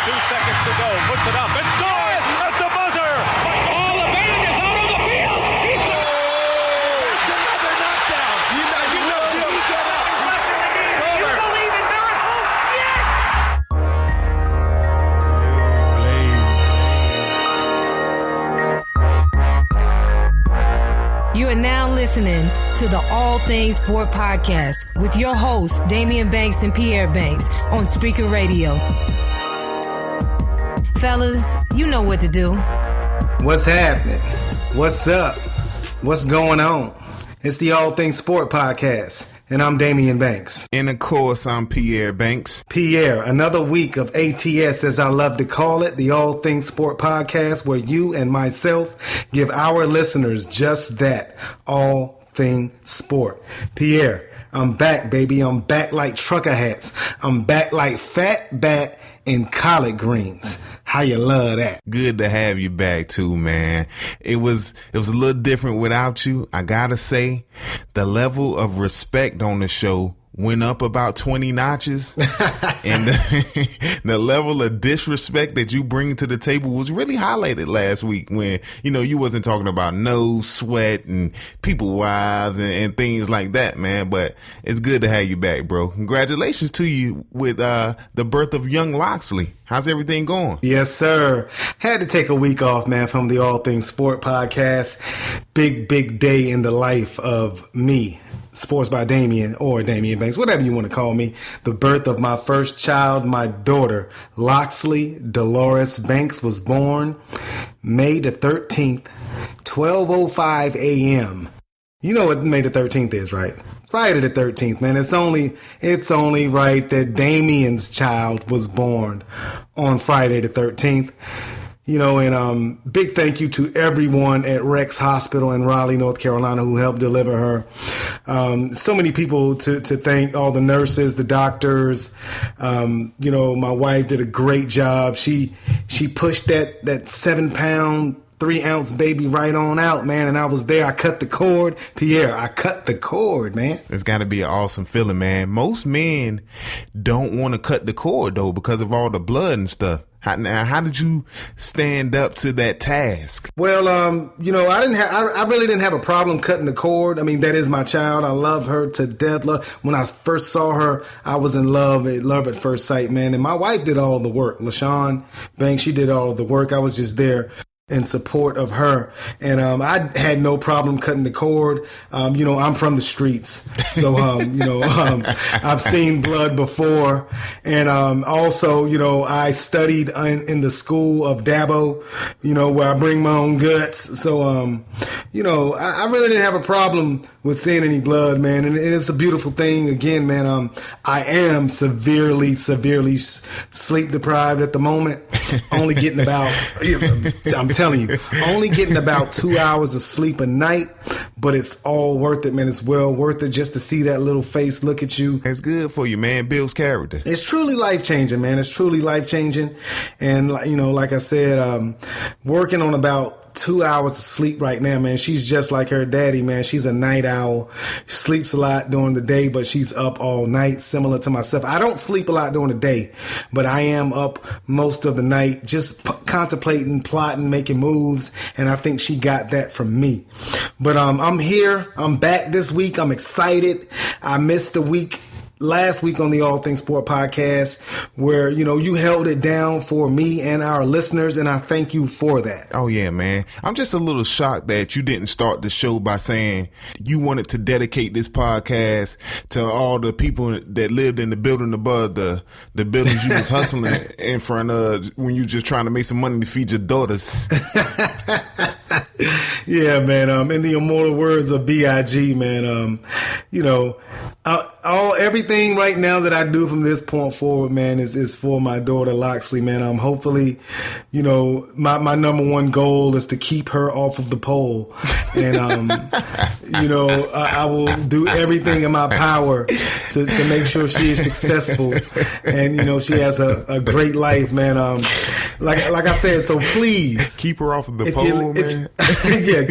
2 seconds to go. Puts it up and scores at the buzzer. Oh, the man is out on the field. That's another knockdown. You know, Jim. He got out. You believe in miracles? Yes. You are now listening to the All Things Sport Podcast with your hosts, Daimeon Banks and Pierre Banks on Spreaker Radio. Fellas, you know what to do. What's happening? What's up? What's going on? It's the All Things Sport Podcast, and I'm Daimeon Banks. And of course, I'm Pierre Banks. Pierre, another week of ATS, as I love to call it, the All Things Sport Podcast, where you and myself give our listeners just that, all thing sport. Pierre, I'm back, baby. I'm back like trucker hats. I'm back like fat bat and collard greens. How you love that? Good to have you back too, man. It was a little different without you. I gotta say, the level of respect on the show went up about 20 notches, and the level of disrespect that you bring to the table was really highlighted last week when, you know, you wasn't talking about no sweat and people wives and things like that, man. But it's good to have you back, bro. Congratulations to you with the birth of young Loxley. How's everything going? Yes, sir. Had to take a week off, man, from the All Things Sport Podcast. Big day in the life of me. Sports by Daimeon, or Daimeon Banks, whatever you want to call me. The birth of my first child, my daughter, Loxley Dolores Banks, was born May the 13th, 12:05 a.m. You know what May the 13th is, right? Friday the 13th, man. It's only right that Daimeon's child was born on Friday the 13th. You know, and big thank you to everyone at Rex Hospital in Raleigh, North Carolina, who helped deliver her. So many people to thank, all the nurses, the doctors. You know, my wife did a great job. She pushed that 7-pound, 3-ounce baby right on out, man. And I was there. I cut the cord. Pierre, I cut the cord, man. It's got to be an awesome feeling, man. Most men don't want to cut the cord, though, because of all the blood and stuff. How did you stand up to that task? Well, you know, I really didn't have a problem cutting the cord. I mean, that is my child. I love her to death. When I first saw her, I was in love at first sight, man. And my wife did all of the work. LaShawn Banks, she did all of the work. I was just there in support of her. And I had no problem cutting the cord. You know, I'm from the streets. So, you know, I've seen blood before. And also, you know, I studied in the school of Dabo, you know, where I bring my own guts. So, you know, I really didn't have a problem with seeing any blood, man. And it's a beautiful thing. Again, man, I am severely sleep deprived at the moment. Only getting about, I'm telling you, only getting about 2 hours of sleep a night, but it's all worth it, man. It's well worth it just to see that little face look at you. It's good for you, man. Builds character. It's truly life-changing, man. It's truly life-changing. And, you know, like I said, working on about 2 hours of sleep right now, man. She's just like her daddy, man. She's a night owl. Sleeps a lot during the day, but she's up all night, similar to myself. I don't sleep a lot during the day, but I am up most of the night, just contemplating, plotting, making moves, and I think she got that from me. But I'm here. I'm back this week. I'm excited. I missed a week last week on the All Things Sport Podcast, where, you know, you held it down for me and our listeners, and I thank you for that. Oh, yeah, man. I'm just a little shocked that you didn't start the show by saying you wanted to dedicate this podcast to all the people that lived in the building above the buildings you was hustling in front of when you just trying to make some money to feed your daughters. Yeah, man. In the immortal words of B.I.G., man, you know, everything right now that I do from this point forward, man, is for my daughter Loxley, man. Hopefully, you know, my number one goal is to keep her off of the pole, and you know, I will do everything in my power to make sure she is successful, and you know, she has a great life, man. Like I said, so please keep her off of the pole, man. Yeah,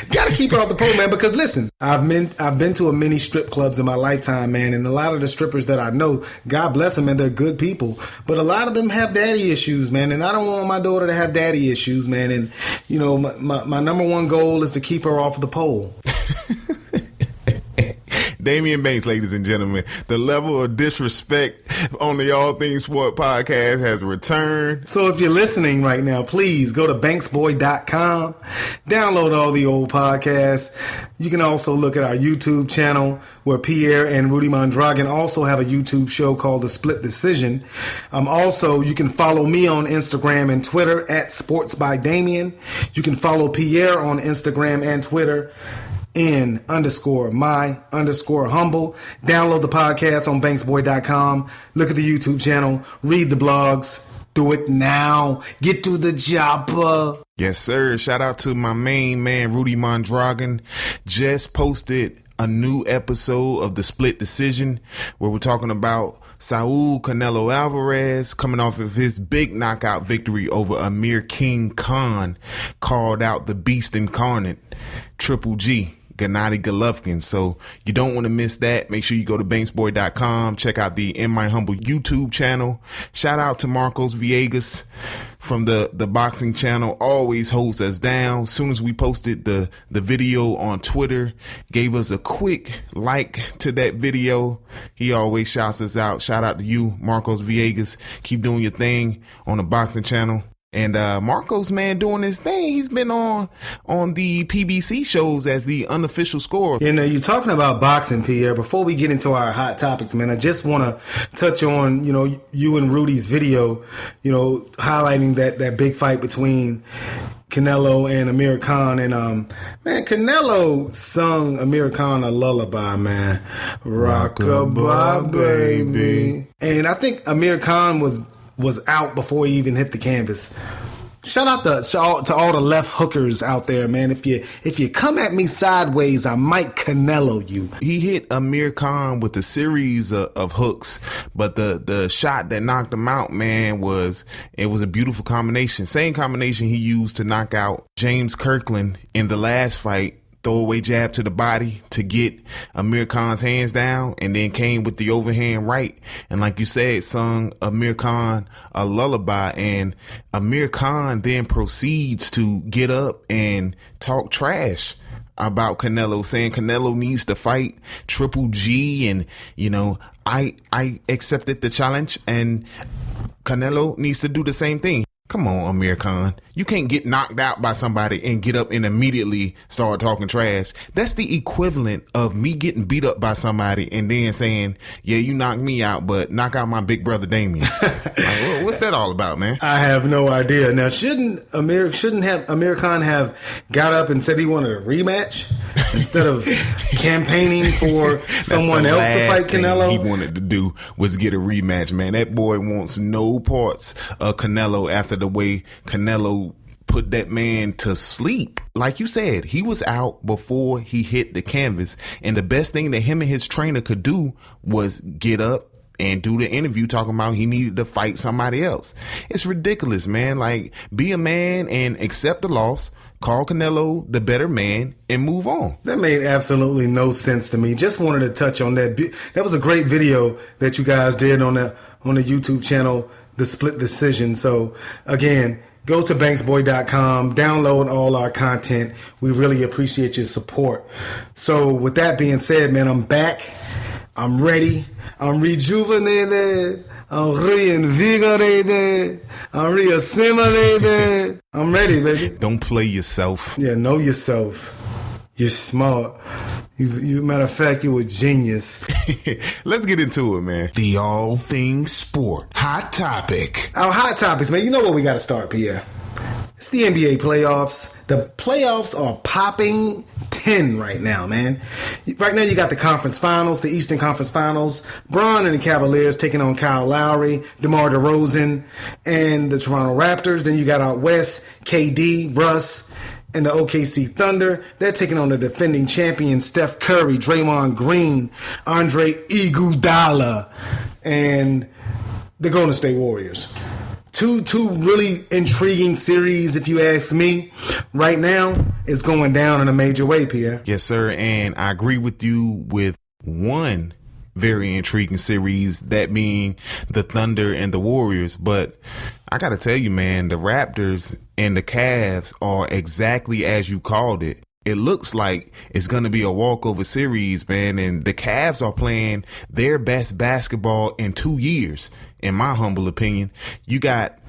gotta keep her off the pole, man. Because listen, I've been to a many strip clubs in my lifetime, man. man. And a lot of the strippers that I know, God bless them, and they're good people. But a lot of them have daddy issues, man. And I don't want my daughter to have daddy issues, man. And, you know, my number one goal is to keep her off the pole. Daimeon Banks, ladies and gentlemen. The level of disrespect on the All Things Sport podcast has returned. So if you're listening right now, please go to banksboy.com, download all the old podcasts. You can also look at our YouTube channel where Pierre and Rudy Mondragon also have a YouTube show called The Split Decision. Also, you can follow me on Instagram and Twitter at Sports by Daimeon. You can follow Pierre on Instagram and Twitter _my_humble. Download the podcast on banksboy.com. Look at the YouTube channel. Read the blogs. Do it now. Get to the chopper. Yes, sir. Shout out to my main man, Rudy Mondragon. Just posted a new episode of The Split Decision where we're talking about Saul Canelo Alvarez coming off of his big knockout victory over Amir King Khan, called out the Beast Incarnate, Triple G, Gennady Golovkin. So you don't want to miss that. Make sure you go to banksboy.com. Check out the In My Humble YouTube channel. Shout out to Marcos Villegas from the boxing channel. Always holds us down. As soon as we posted the video on Twitter, gave us a quick like to that video. He always shouts us out. Shout out to you, Marcos Villegas. Keep doing your thing on the boxing channel. And Marcos, man, doing his thing. He's been on the PBC shows as the unofficial scorer. You know, you're talking about boxing, Pierre. Before we get into our hot topics, man, I just want to touch on, you know, you and Rudy's video, you know, highlighting that big fight between Canelo and Amir Khan. And, man, Canelo sung Amir Khan a lullaby, man. Rockabye, baby. And I think Amir Khan was out before he even hit the canvas. Shout out to all the left hookers out there, man. If you come at me sideways, I might Canelo you. He hit Amir Khan with a series of hooks, but the shot that knocked him out, man, was a beautiful combination. Same combination he used to knock out James Kirkland in the last fight. Throwaway jab to the body to get Amir Khan's hands down, and then came with the overhand right. And like you said, sung Amir Khan a lullaby, and Amir Khan then proceeds to get up and talk trash about Canelo, saying Canelo needs to fight Triple G, and, you know, I accepted the challenge, and Canelo needs to do the same thing. Come on, Amir Khan. You can't get knocked out by somebody and get up and immediately start talking trash. That's the equivalent of me getting beat up by somebody and then saying, yeah, you knocked me out, but knock out my big brother Daimeon. Like, what's that all about, man? I have no idea. Now, shouldn't Amir Khan have got up and said he wanted a rematch instead of campaigning for someone else to fight Canelo? He wanted to do was get a rematch, man. That boy wants no parts of Canelo after the way Canelo put that man to sleep. Like you said, he was out before he hit the canvas, and the best thing that him and his trainer could do was get up and do the interview talking about he needed to fight somebody else. It's ridiculous, man. Like, be a man and accept the loss, call Canelo the better man, and move on. That made absolutely no sense to me. Just wanted to touch on that. That was a great video that you guys did on the YouTube channel, The Split Decision. So again, go to banksboy.com, download all our content. We really appreciate your support. So with that being said, man, I'm back. I'm ready. I'm rejuvenated. I'm reinvigorated. I'm reassimilated. I'm ready, baby. Don't play yourself. Yeah, know yourself. You're smart. You matter of fact, you're a genius. Let's get into it, man. The All Things Sport Hot Topic. Our hot topics, man. You know where we got to start, Pierre. It's the NBA playoffs. The playoffs are popping 10 right now, man. Right now, you got the conference finals, the Eastern Conference Finals. Bron and the Cavaliers taking on Kyle Lowry, DeMar DeRozan, and the Toronto Raptors. Then you got out west, KD, Russ, and the OKC Thunder. They're taking on the defending champion Steph Curry, Draymond Green, Andre Iguodala, and the Golden State Warriors. Two really intriguing series, if you ask me. Right now, it's going down in a major way, Pierre. Yes, sir. And I agree with you with one very intriguing series, that being the Thunder and the Warriors. But I got to tell you, man, the Raptors and the Cavs are exactly as you called it. It looks like it's going to be a walkover series, man. And the Cavs are playing their best basketball in 2 years, in my humble opinion. You got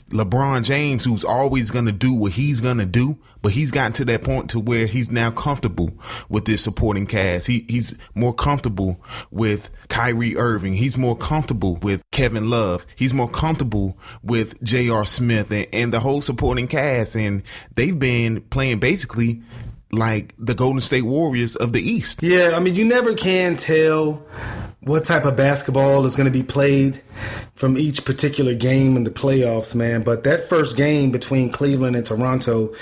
LeBron James, who's always going to do what he's going to do, but he's gotten to that point to where he's now comfortable with this supporting cast. He's more comfortable with Kyrie Irving. He's more comfortable with Kevin Love. He's more comfortable with J.R. Smith and the whole supporting cast. And they've been playing basically like the Golden State Warriors of the East. Yeah, I mean, you never can tell what type of basketball is going to be played from each particular game in the playoffs, man. But that first game between Cleveland and Toronto,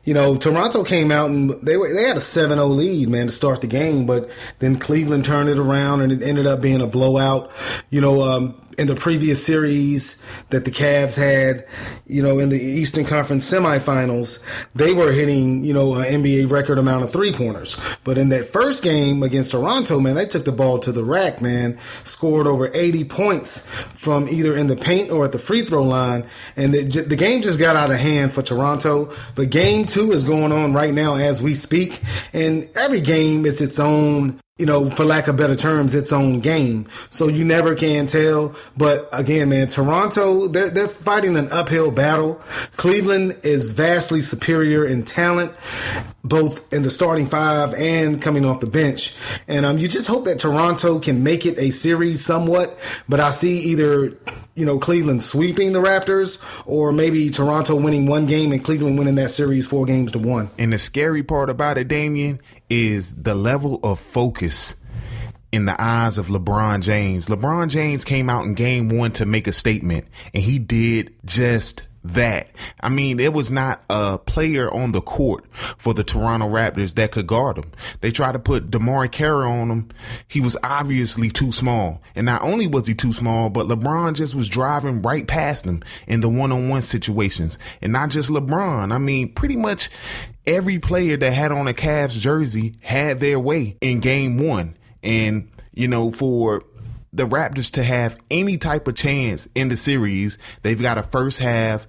Toronto came out and they had a 7-0 lead, man, to start the game. But then Cleveland turned it around and it ended up being a blowout. In the previous series that the Cavs had, in the Eastern Conference semifinals, they were hitting, an NBA record amount of three-pointers. But in that first game against Toronto, man, they took the ball to the rack, man, scored over 80 points from either in the paint or at the free throw line. And the game just got out of hand for Toronto. But game 2 is going on right now as we speak. And every game is its own, for lack of better terms, its own game. So you never can tell. But again, man, Toronto, they're fighting an uphill battle. Cleveland is vastly superior in talent, both in the starting five and coming off the bench. And you just hope that Toronto can make it a series somewhat. But I see either, Cleveland sweeping the Raptors or maybe Toronto winning one game and Cleveland winning that series 4-1. And the scary part about it, Daimeon, is the level of focus in the eyes of LeBron James. LeBron James came out in game 1 to make a statement, and he did just that. I mean, there was not a player on the court for the Toronto Raptors that could guard him. They tried to put DeMar Carroll on him. He was obviously too small. And not only was he too small, but LeBron just was driving right past him in the one-on-one situations. And not just LeBron. I mean, pretty much every player that had on a Cavs jersey had their way in game 1. And, for the Raptors to have any type of chance in the series, they've got to first have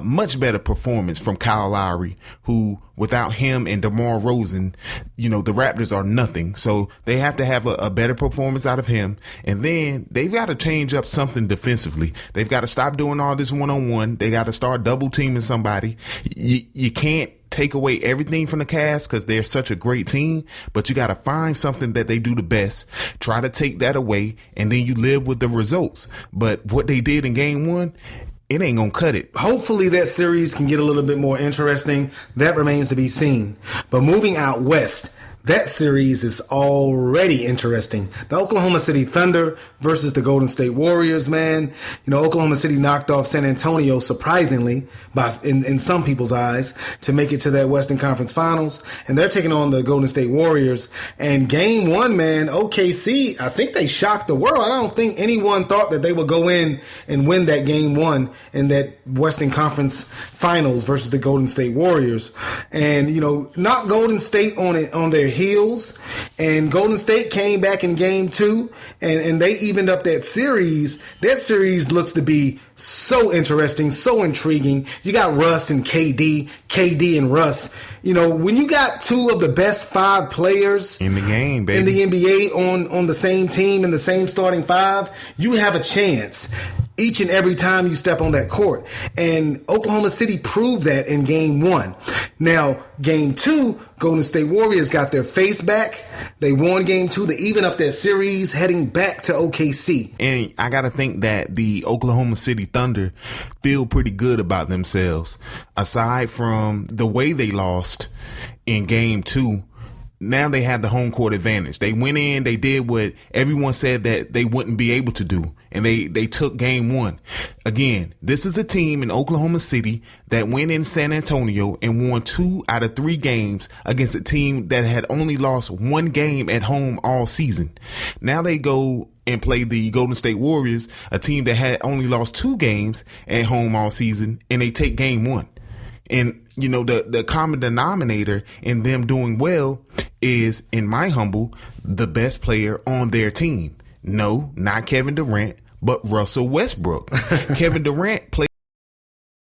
much better performance from Kyle Lowry, who without him and DeMar DeRozan, the Raptors are nothing. So they have to have a better performance out of him. And then they've got to change up something defensively. They've got to stop doing all this one-on-one. They got to start double teaming somebody. You can't take away everything from the Cavs because they're such a great team, but you got to find something that they do the best, try to take that away, and then you live with the results. But what they did in game 1, it ain't gonna cut it. Hopefully that series can get a little bit more interesting. That remains to be seen. But moving out west, that series is already interesting. The Oklahoma City Thunder versus the Golden State Warriors, man. Oklahoma City knocked off San Antonio, surprisingly, in some people's eyes, to make it to that Western Conference Finals. And they're taking on the Golden State Warriors. And game 1, man, OKC, I think they shocked the world. I don't think anyone thought that they would go in and win that game 1 in that Western Conference Finals versus the Golden State Warriors. And, not Golden State on their heels, and Golden State came back in game 2 and they evened up that series. That series looks to be so interesting, so intriguing. You got Russ and KD and Russ. When you got 2 of the best 5 players in the game, baby, in the NBA on the same team, in the same starting 5, you have a chance each and every time you step on that court. And Oklahoma City proved that in game 1. Now, game 2, Golden State Warriors got their face back. They won game 2 to even up that series, heading back to OKC. And I got to think that the Oklahoma City Thunder feel pretty good about themselves. Aside from the way they lost in game 2, now they have the home court advantage. They went in, they did what everyone said that they wouldn't be able to do, and they took game 1. Again, this is a team in Oklahoma City that went in San Antonio and won 2 out of 3 games against a team that had only lost 1 game at home all season. Now they go and play the Golden State Warriors, a team that had only lost 2 games at home all season, and they take game 1. And, the common denominator in them doing well is, in my humble, the best player on their team. No, not Kevin Durant, but Russell Westbrook. Kevin Durant played